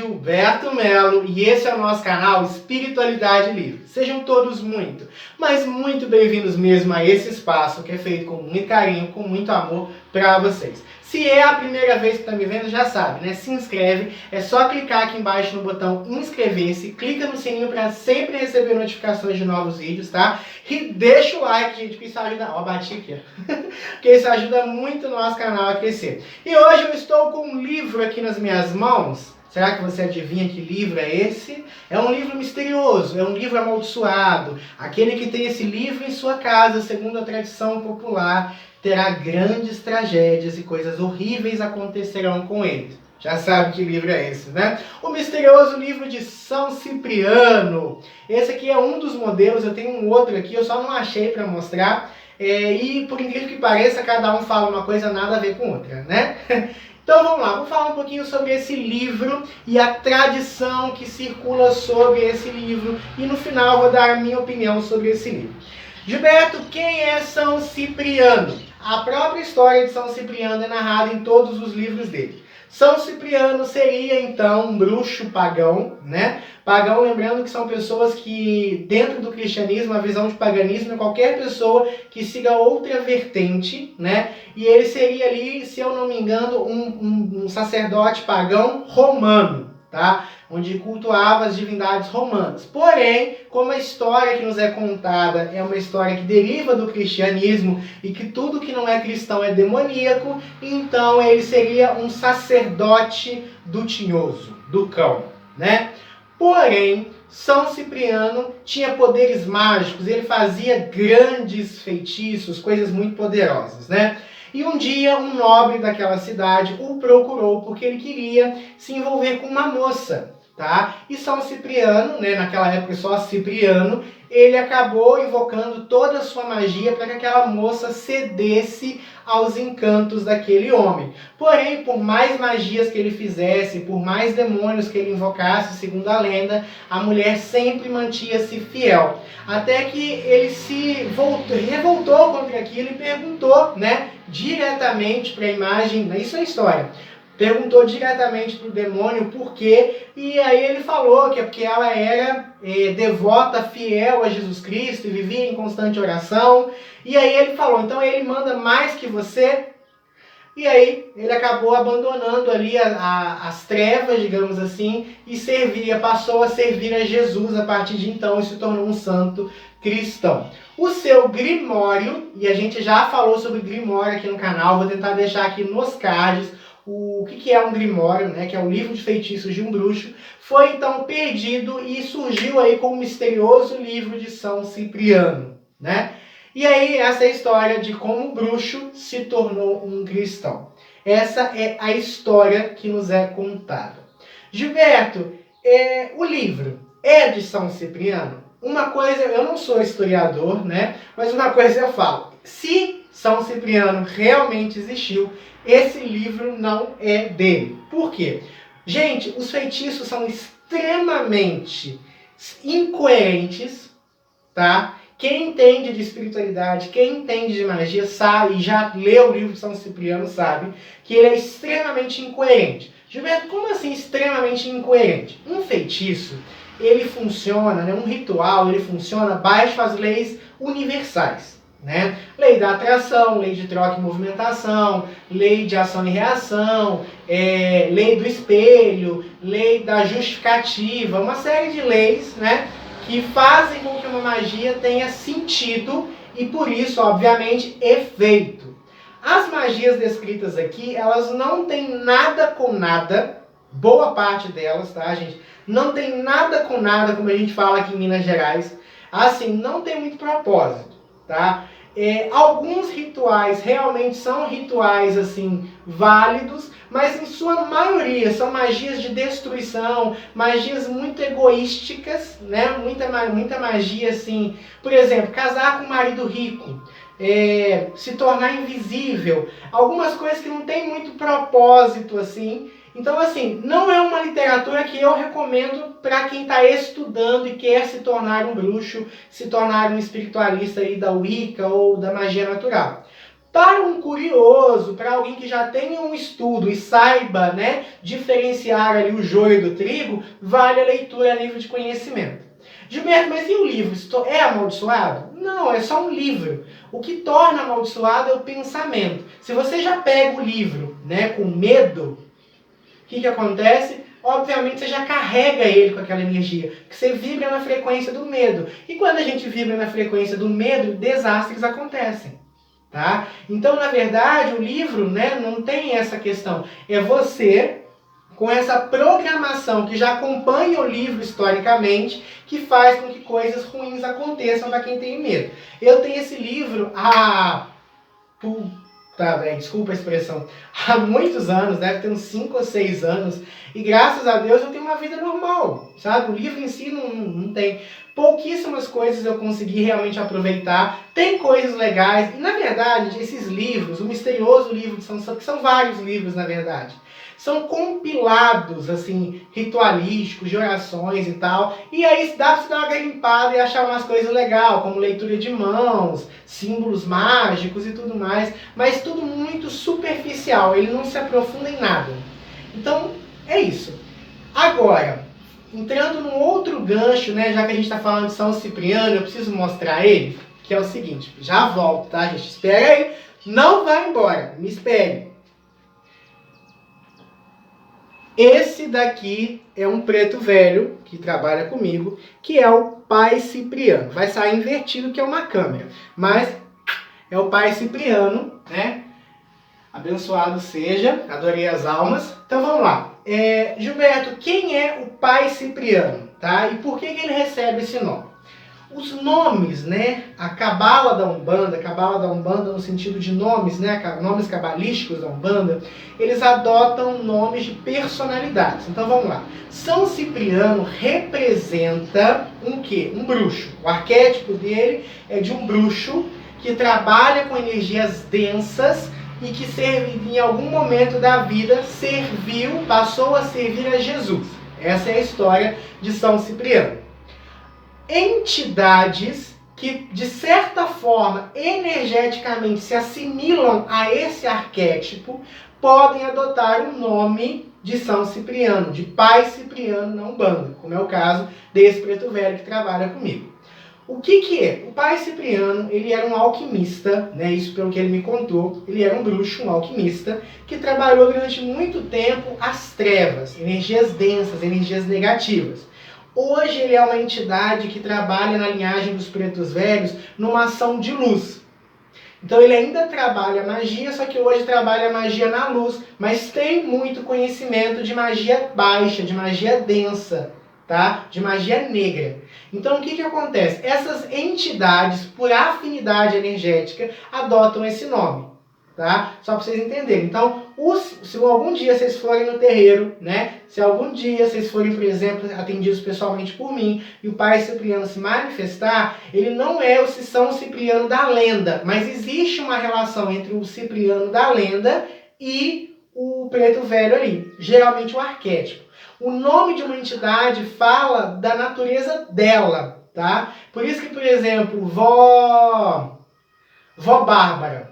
Gilberto Melo e esse é o nosso canal Espiritualidade Livre. Sejam todos muito, mas muito bem-vindos mesmo a esse espaço que é feito com muito carinho, com muito amor para vocês. Se é a primeira vez que está me vendo, já sabe, né? Se inscreve, é só clicar aqui embaixo no botão inscrever-se, clica no sininho para sempre receber notificações de novos vídeos, tá? E deixa o like, gente, porque isso ajuda... Ó, bati aqui, ó. Porque isso ajuda muito o nosso canal a crescer. E hoje eu estou com um livro aqui nas minhas mãos. Será que você adivinha que livro é esse? É um livro misterioso, é um livro amaldiçoado. Aquele que tem esse livro em sua casa, segundo a tradição popular, terá grandes tragédias e coisas horríveis acontecerão com ele. Já sabe que livro é esse, né? O misterioso livro de São Cipriano. Esse aqui é um dos modelos, eu tenho um outro aqui, eu só não achei para mostrar. E por incrível que pareça, cada um fala uma coisa nada a ver com outra, né? Então vamos lá, vou falar um pouquinho sobre esse livro e a tradição que circula sobre esse livro. E no final vou dar a minha opinião sobre esse livro. Gilberto, quem é São Cipriano? A própria história de São Cipriano é narrada em todos os livros dele. São Cipriano seria então um bruxo pagão, né? Pagão, lembrando que são pessoas que, dentro do cristianismo, a visão de paganismo é qualquer pessoa que siga outra vertente, né? E ele seria ali, se eu não me engano, um sacerdote pagão romano, tá? Onde cultuava as divindades romanas. Porém, como a história que nos é contada é uma história que deriva do cristianismo e que tudo que não é cristão é demoníaco, então ele seria um sacerdote do tinhoso, do cão, né? Porém, São Cipriano tinha poderes mágicos, ele fazia grandes feitiços, coisas muito poderosas, né? E um dia um nobre daquela cidade o procurou porque ele queria se envolver com uma moça, tá? E São Cipriano, né, naquela época só Cipriano, ele acabou invocando toda a sua magia para que aquela moça cedesse aos encantos daquele homem. Porém, por mais magias que ele fizesse, por mais demônios que ele invocasse, segundo a lenda, a mulher sempre mantinha-se fiel. Até que ele se revoltou contra aquilo e perguntou, né, diretamente para a imagem, isso é história, perguntou diretamente para o demônio por quê, e aí ele falou que é porque ela era devota, fiel a Jesus Cristo e vivia em constante oração. E aí ele falou, então ele manda mais que você? E aí ele acabou abandonando ali as trevas, digamos assim, e passou a servir a Jesus a partir de então e se tornou um santo cristão. O seu Grimório, e a gente já falou sobre Grimório aqui no canal, vou tentar deixar aqui nos cards o que é um Grimório, né, que é o livro de feitiços de um bruxo, foi então perdido e surgiu aí com o misterioso livro de São Cipriano, né? E aí essa é a história de como o bruxo se tornou um cristão. Essa é a história que nos é contada. Gilberto, o livro é de São Cipriano? Uma coisa, eu não sou historiador, né? Mas uma coisa eu falo, se São Cipriano realmente existiu, esse livro não é dele. Por quê? Gente, os feitiços são extremamente incoerentes, tá? Quem entende de espiritualidade, quem entende de magia sabe, e já leu o livro de São Cipriano sabe, que ele é extremamente incoerente. Gilberto, como assim extremamente incoerente? Um feitiço, ele funciona, né? Um ritual, ele funciona baixo as leis universais, né? Lei da atração, lei de troca e movimentação, lei de ação e reação, lei do espelho, lei da justificativa, uma série de leis, né, que fazem com que uma magia tenha sentido e, por isso, obviamente, efeito. As magias descritas aqui, elas não têm nada com nada, boa parte delas, tá, gente? Não tem nada com nada, como a gente fala aqui em Minas Gerais. Assim, não tem muito propósito, tá? Alguns rituais realmente são rituais assim válidos, mas em sua maioria são magias de destruição, magias muito egoísticas, né? Muita magia assim, por exemplo, casar com um marido rico, se tornar invisível, algumas coisas que não tem muito propósito assim. Então, assim, não é uma literatura que eu recomendo para quem está estudando e quer se tornar um bruxo, se tornar um espiritualista aí da Wicca ou da magia natural. Para um curioso, para alguém que já tenha um estudo e saiba, né, diferenciar ali o joio do trigo, vale a leitura a nível de conhecimento. Gilberto, mas e o livro? É amaldiçoado? Não, é só um livro. O que torna amaldiçoado é o pensamento. Se você já pega o livro, né, com medo, o que acontece? Obviamente você já carrega ele com aquela energia, que você vibra na frequência do medo. E quando a gente vibra na frequência do medo, desastres acontecem. Tá? Então, na verdade, o livro, né, não tem essa questão. É você, com essa programação que já acompanha o livro historicamente, que faz com que coisas ruins aconteçam para quem tem medo. Eu tenho esse livro desculpa a expressão, há muitos anos, deve ter uns 5 ou 6 anos, e graças a Deus eu tenho uma vida normal, sabe? O livro em si não tem. Pouquíssimas coisas eu consegui realmente aproveitar, tem coisas legais, e na verdade, esses livros, o misterioso livro de São Santo, que são vários livros na verdade, são compilados, assim, ritualísticos, de orações e tal. E aí dá pra você dar uma garimpada e achar umas coisas legais, como leitura de mãos, símbolos mágicos e tudo mais. Mas tudo muito superficial, ele não se aprofunda em nada. Então, é isso. Agora, entrando num outro gancho, né, já que a gente está falando de São Cipriano, eu preciso mostrar ele, que é o seguinte. Já volto, tá, gente? Espera aí. Não vai embora. Me espere. Esse daqui é um preto velho, que trabalha comigo, que é o Pai Cipriano. Vai sair invertido, que é uma câmera. Mas é o Pai Cipriano, né? Abençoado seja, adorei as almas. Então vamos lá. Gilberto, quem é o Pai Cipriano? Tá? E por que ele recebe esse nome? Os nomes, né? A cabala da Umbanda no sentido de nomes, né? Nomes cabalísticos da Umbanda, eles adotam nomes de personalidades. Então vamos lá. São Cipriano representa um quê? Um bruxo. O arquétipo dele é de um bruxo que trabalha com energias densas e que em algum momento da vida passou a servir a Jesus. Essa é a história de São Cipriano. Entidades que, de certa forma, energeticamente se assimilam a esse arquétipo, podem adotar o nome de São Cipriano, de Pai Cipriano na Umbanda, como é o caso desse preto velho que trabalha comigo. O que é? O Pai Cipriano, ele era um alquimista, né? Isso pelo que ele me contou. Ele era um bruxo, um alquimista, que trabalhou durante muito tempo as trevas, energias densas, energias negativas. Hoje ele é uma entidade que trabalha na linhagem dos pretos velhos numa ação de luz. Então ele ainda trabalha magia, só que hoje trabalha magia na luz, mas tem muito conhecimento de magia baixa, de magia densa, tá? De magia negra. Então o que acontece? Essas entidades, por afinidade energética, adotam esse nome. Tá? Só para vocês entenderem. Então, se algum dia vocês forem no terreiro, né? Se algum dia vocês forem, por exemplo, atendidos pessoalmente por mim, e o Pai Cipriano se manifestar, ele não é o São Cipriano da lenda, mas existe uma relação entre o Cipriano da lenda e o preto velho ali, geralmente o arquétipo. O nome de uma entidade fala da natureza dela, tá? Por isso que, por exemplo, Vó Bárbara.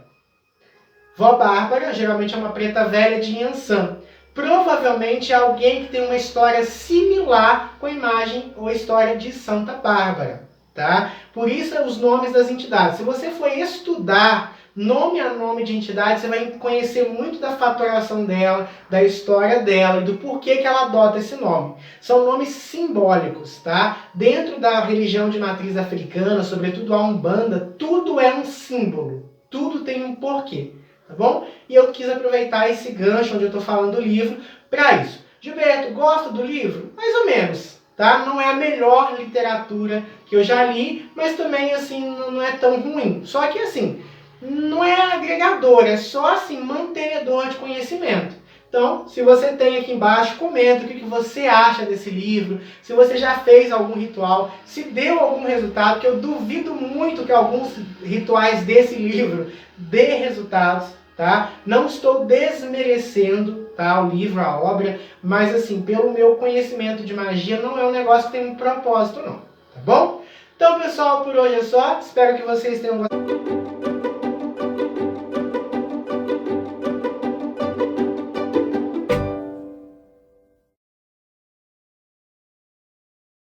Vó Bárbara geralmente é uma preta velha de Yansan. Provavelmente é alguém que tem uma história similar com a imagem ou a história de Santa Bárbara. Tá? Por isso os nomes das entidades. Se você for estudar nome a nome de entidade, você vai conhecer muito da fatoração dela, da história dela e do porquê que ela adota esse nome. São nomes simbólicos, tá? Dentro da religião de matriz africana, sobretudo a Umbanda, tudo é um símbolo. Tudo tem um porquê. Tá bom? E eu quis aproveitar esse gancho onde eu estou falando do livro para isso. Gilberto, gosta do livro? Mais ou menos, tá? Não é a melhor literatura que eu já li, mas também, assim, não é tão ruim. Só que, assim, não é agregador, é só, assim, mantenedor de conhecimento. Então, se você tem aqui embaixo, comenta o que você acha desse livro, se você já fez algum ritual, se deu algum resultado, que eu duvido muito que alguns rituais desse livro dê resultados. Tá? Não estou desmerecendo, tá, o livro, a obra, mas assim, pelo meu conhecimento de magia, não é um negócio que tem um propósito não, tá bom? Então pessoal, por hoje é só, espero que vocês tenham gostado.